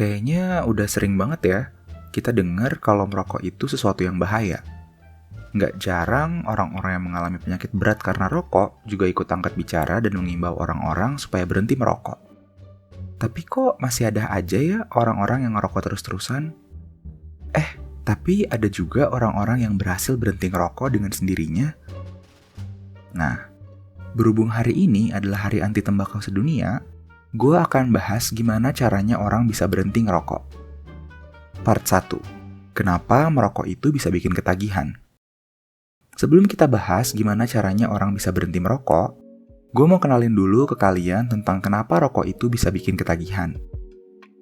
Kayaknya udah sering banget ya kita dengar kalau merokok itu sesuatu yang bahaya. Nggak jarang orang-orang yang mengalami penyakit berat karena rokok juga ikut angkat bicara dan mengimbau orang-orang supaya berhenti merokok. Tapi kok masih ada aja ya orang-orang yang ngerokok terus-terusan? Tapi ada juga orang-orang yang berhasil berhenti ngerokok dengan sendirinya. Nah, berhubung hari ini adalah hari anti tembakau sedunia, gue akan bahas gimana caranya orang bisa berhenti ngerokok. Part 1. Kenapa merokok itu bisa bikin ketagihan? Sebelum kita bahas gimana caranya orang bisa berhenti merokok, gue mau kenalin dulu ke kalian tentang kenapa rokok itu bisa bikin ketagihan.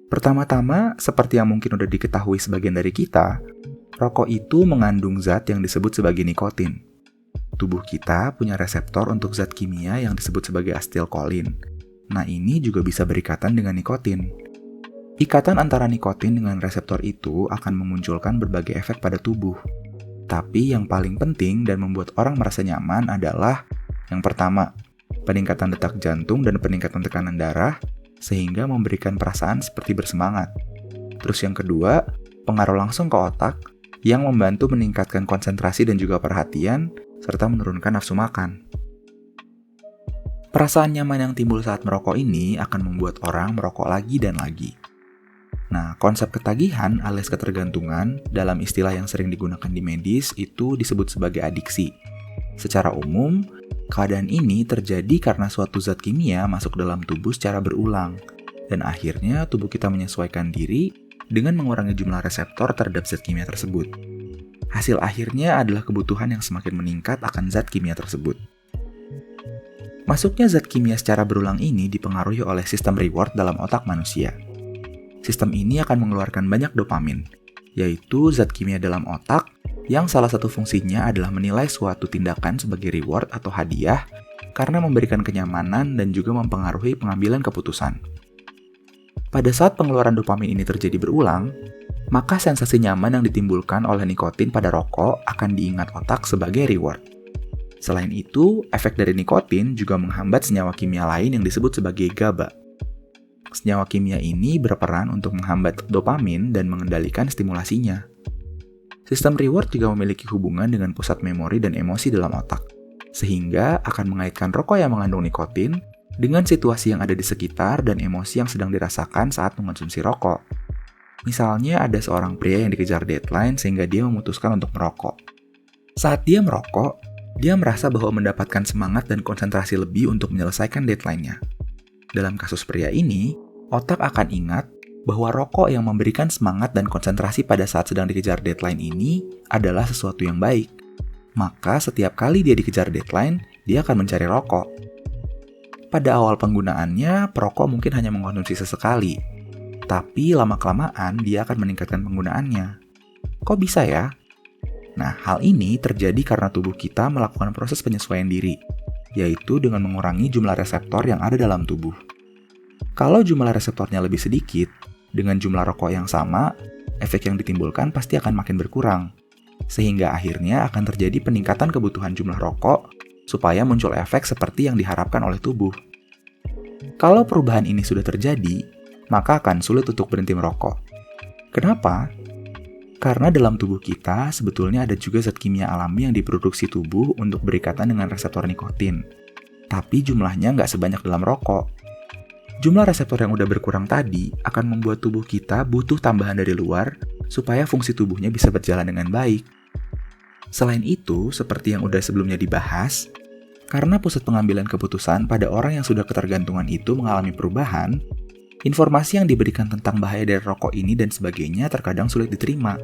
Pertama-tama, seperti yang mungkin udah diketahui sebagian dari kita, rokok itu mengandung zat yang disebut sebagai nikotin. Tubuh kita punya reseptor untuk zat kimia yang disebut sebagai asetilkolin. Nah, ini juga bisa berikatan dengan nikotin. Ikatan antara nikotin dengan reseptor itu akan memunculkan berbagai efek pada tubuh. Tapi yang paling penting dan membuat orang merasa nyaman adalah yang pertama, peningkatan detak jantung dan peningkatan tekanan darah, sehingga memberikan perasaan seperti bersemangat. Terus yang kedua, pengaruh langsung ke otak yang membantu meningkatkan konsentrasi dan juga perhatian, serta menurunkan nafsu makan. Perasaan nyaman yang timbul saat merokok ini akan membuat orang merokok lagi dan lagi. Nah, konsep ketagihan alias ketergantungan dalam istilah yang sering digunakan di medis itu disebut sebagai adiksi. Secara umum, keadaan ini terjadi karena suatu zat kimia masuk dalam tubuh secara berulang, dan akhirnya tubuh kita menyesuaikan diri dengan mengurangi jumlah reseptor terhadap zat kimia tersebut. Hasil akhirnya adalah kebutuhan yang semakin meningkat akan zat kimia tersebut. Masuknya zat kimia secara berulang ini dipengaruhi oleh sistem reward dalam otak manusia. Sistem ini akan mengeluarkan banyak dopamin, yaitu zat kimia dalam otak yang salah satu fungsinya adalah menilai suatu tindakan sebagai reward atau hadiah karena memberikan kenyamanan dan juga mempengaruhi pengambilan keputusan. Pada saat pengeluaran dopamin ini terjadi berulang, maka sensasi nyaman yang ditimbulkan oleh nikotin pada rokok akan diingat otak sebagai reward. Selain itu, efek dari nikotin juga menghambat senyawa kimia lain yang disebut sebagai GABA. Senyawa kimia ini berperan untuk menghambat dopamin dan mengendalikan stimulasinya. Sistem reward juga memiliki hubungan dengan pusat memori dan emosi dalam otak, sehingga akan mengaitkan rokok yang mengandung nikotin dengan situasi yang ada di sekitar dan emosi yang sedang dirasakan saat mengonsumsi rokok. Misalnya ada seorang pria yang dikejar deadline sehingga dia memutuskan untuk merokok. Saat dia merokok, dia merasa bahwa mendapatkan semangat dan konsentrasi lebih untuk menyelesaikan deadline-nya. Dalam kasus pria ini, otak akan ingat bahwa rokok yang memberikan semangat dan konsentrasi pada saat sedang dikejar deadline ini adalah sesuatu yang baik. Maka setiap kali dia dikejar deadline, dia akan mencari rokok. Pada awal penggunaannya, perokok mungkin hanya mengkonsumsi sesekali. Tapi lama-kelamaan dia akan meningkatkan penggunaannya. Kok bisa ya? Nah, hal ini terjadi karena tubuh kita melakukan proses penyesuaian diri, yaitu dengan mengurangi jumlah reseptor yang ada dalam tubuh. Kalau jumlah reseptornya lebih sedikit, dengan jumlah rokok yang sama, efek yang ditimbulkan pasti akan makin berkurang. Sehingga akhirnya akan terjadi peningkatan kebutuhan jumlah rokok, supaya muncul efek seperti yang diharapkan oleh tubuh. Kalau perubahan ini sudah terjadi, maka akan sulit untuk berhenti merokok. Kenapa? Karena dalam tubuh kita sebetulnya ada juga zat kimia alami yang diproduksi tubuh untuk berikatan dengan reseptor nikotin. Tapi jumlahnya nggak sebanyak dalam rokok. Jumlah reseptor yang udah berkurang tadi akan membuat tubuh kita butuh tambahan dari luar supaya fungsi tubuhnya bisa berjalan dengan baik. Selain itu, seperti yang udah sebelumnya dibahas, karena pusat pengambilan keputusan pada orang yang sudah ketergantungan itu mengalami perubahan, informasi yang diberikan tentang bahaya dari rokok ini dan sebagainya terkadang sulit diterima.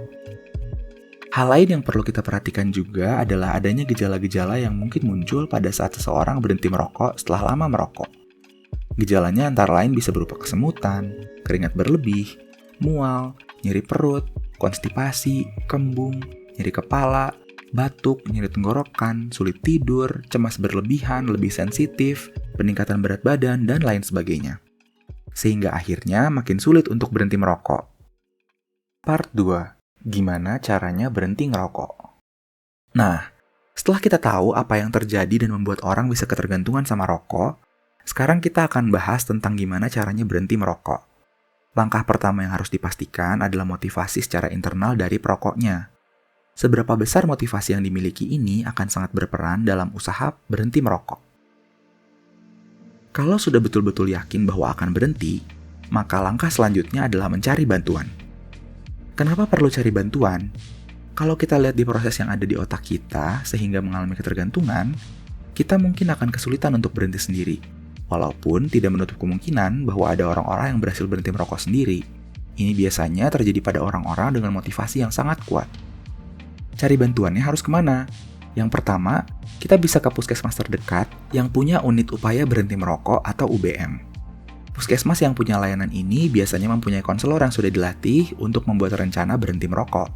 Hal lain yang perlu kita perhatikan juga adalah adanya gejala-gejala yang mungkin muncul pada saat seseorang berhenti merokok setelah lama merokok. Gejalanya antara lain bisa berupa kesemutan, keringat berlebih, mual, nyeri perut, konstipasi, kembung, nyeri kepala, batuk, nyeri tenggorokan, sulit tidur, cemas berlebihan, lebih sensitif, peningkatan berat badan, dan lain sebagainya. Sehingga akhirnya makin sulit untuk berhenti merokok. Part 2. Gimana caranya berhenti ngerokok? Nah, setelah kita tahu apa yang terjadi dan membuat orang bisa ketergantungan sama rokok, sekarang kita akan bahas tentang gimana caranya berhenti merokok. Langkah pertama yang harus dipastikan adalah motivasi secara internal dari perokoknya. Seberapa besar motivasi yang dimiliki ini akan sangat berperan dalam usaha berhenti merokok. Kalau sudah betul-betul yakin bahwa akan berhenti, maka langkah selanjutnya adalah mencari bantuan. Kenapa perlu cari bantuan? Kalau kita lihat di proses yang ada di otak kita sehingga mengalami ketergantungan, kita mungkin akan kesulitan untuk berhenti sendiri. Walaupun tidak menutup kemungkinan bahwa ada orang-orang yang berhasil berhenti merokok sendiri. Ini biasanya terjadi pada orang-orang dengan motivasi yang sangat kuat. Cari bantuannya harus kemana? Yang pertama, kita bisa ke puskesmas terdekat yang punya unit upaya berhenti merokok atau UBM. Puskesmas yang punya layanan ini biasanya mempunyai konselor yang sudah dilatih untuk membuat rencana berhenti merokok.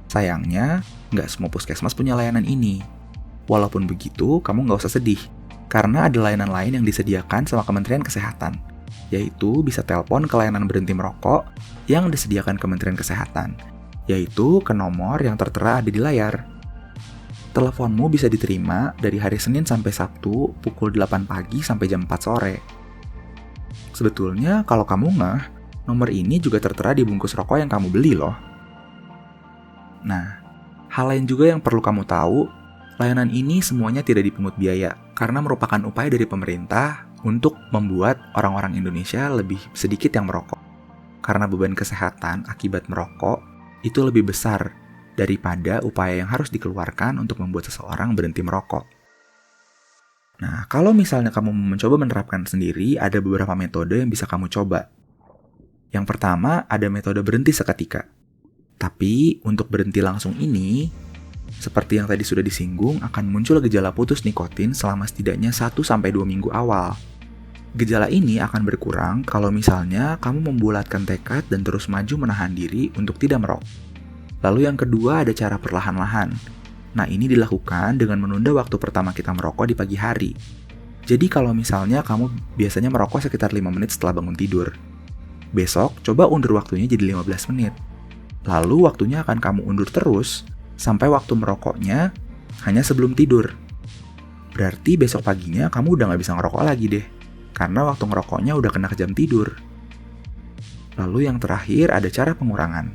Sayangnya, nggak semua puskesmas punya layanan ini. Walaupun begitu, kamu nggak usah sedih, karena ada layanan lain yang disediakan sama Kementerian Kesehatan, yaitu bisa telepon ke layanan berhenti merokok yang disediakan Kementerian Kesehatan, yaitu ke nomor yang tertera ada di layar. Teleponmu bisa diterima dari hari Senin sampai Sabtu pukul 8 pagi sampai jam 4 sore. Sebetulnya kalau kamu ngeh, nomor ini juga tertera di bungkus rokok yang kamu beli loh. Nah, hal lain juga yang perlu kamu tahu, layanan ini semuanya tidak dipungut biaya karena merupakan upaya dari pemerintah untuk membuat orang-orang Indonesia lebih sedikit yang merokok. Karena beban kesehatan akibat merokok itu lebih besar daripada upaya yang harus dikeluarkan untuk membuat seseorang berhenti merokok. Nah, kalau misalnya kamu mencoba menerapkan sendiri, ada beberapa metode yang bisa kamu coba. Yang pertama, ada metode berhenti seketika. Tapi, untuk berhenti langsung ini, seperti yang tadi sudah disinggung, akan muncul gejala putus nikotin selama setidaknya 1-2 minggu awal. Gejala ini akan berkurang kalau misalnya kamu membulatkan tekad dan terus maju menahan diri untuk tidak merokok. Lalu yang kedua ada cara perlahan-lahan. Nah, ini dilakukan dengan menunda waktu pertama kita merokok di pagi hari. Jadi kalau misalnya kamu biasanya merokok sekitar 5 menit setelah bangun tidur. Besok, coba undur waktunya jadi 15 menit. Lalu waktunya akan kamu undur terus sampai waktu merokoknya hanya sebelum tidur. Berarti besok paginya kamu udah gak bisa ngerokok lagi deh. Karena waktu ngerokoknya udah kena ke jam tidur. Lalu yang terakhir ada cara pengurangan.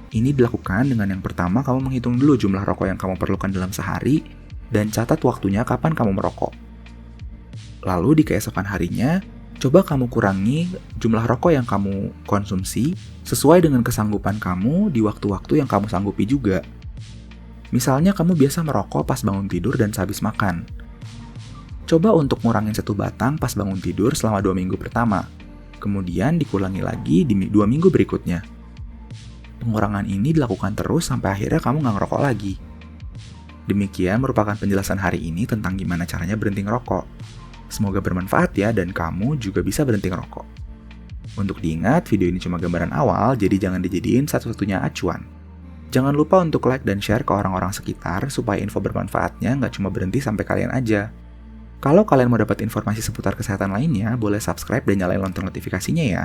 Ini dilakukan dengan yang pertama kamu menghitung dulu jumlah rokok yang kamu perlukan dalam sehari dan catat waktunya kapan kamu merokok. Lalu di keesokan harinya, coba kamu kurangi jumlah rokok yang kamu konsumsi sesuai dengan kesanggupan kamu di waktu-waktu yang kamu sanggupi juga. Misalnya kamu biasa merokok pas bangun tidur dan sehabis makan. Coba untuk ngurangin 1 batang pas bangun tidur selama 2 minggu pertama. Kemudian dikurangi lagi di 2 minggu berikutnya. Pengurangan ini dilakukan terus sampai akhirnya kamu nggak ngerokok lagi. Demikian merupakan penjelasan hari ini tentang gimana caranya berhenti ngerokok. Semoga bermanfaat ya dan kamu juga bisa berhenti ngerokok. Untuk diingat, video ini cuma gambaran awal, jadi jangan dijadiin satu-satunya acuan. Jangan lupa untuk like dan share ke orang-orang sekitar supaya info bermanfaatnya nggak cuma berhenti sampai kalian aja. Kalau kalian mau dapat informasi seputar kesehatan lainnya, boleh subscribe dan nyalain lonceng notifikasinya ya.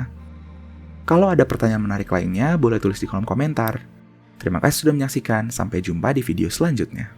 Kalau ada pertanyaan menarik lainnya, boleh tulis di kolom komentar. Terima kasih sudah menyaksikan, sampai jumpa di video selanjutnya.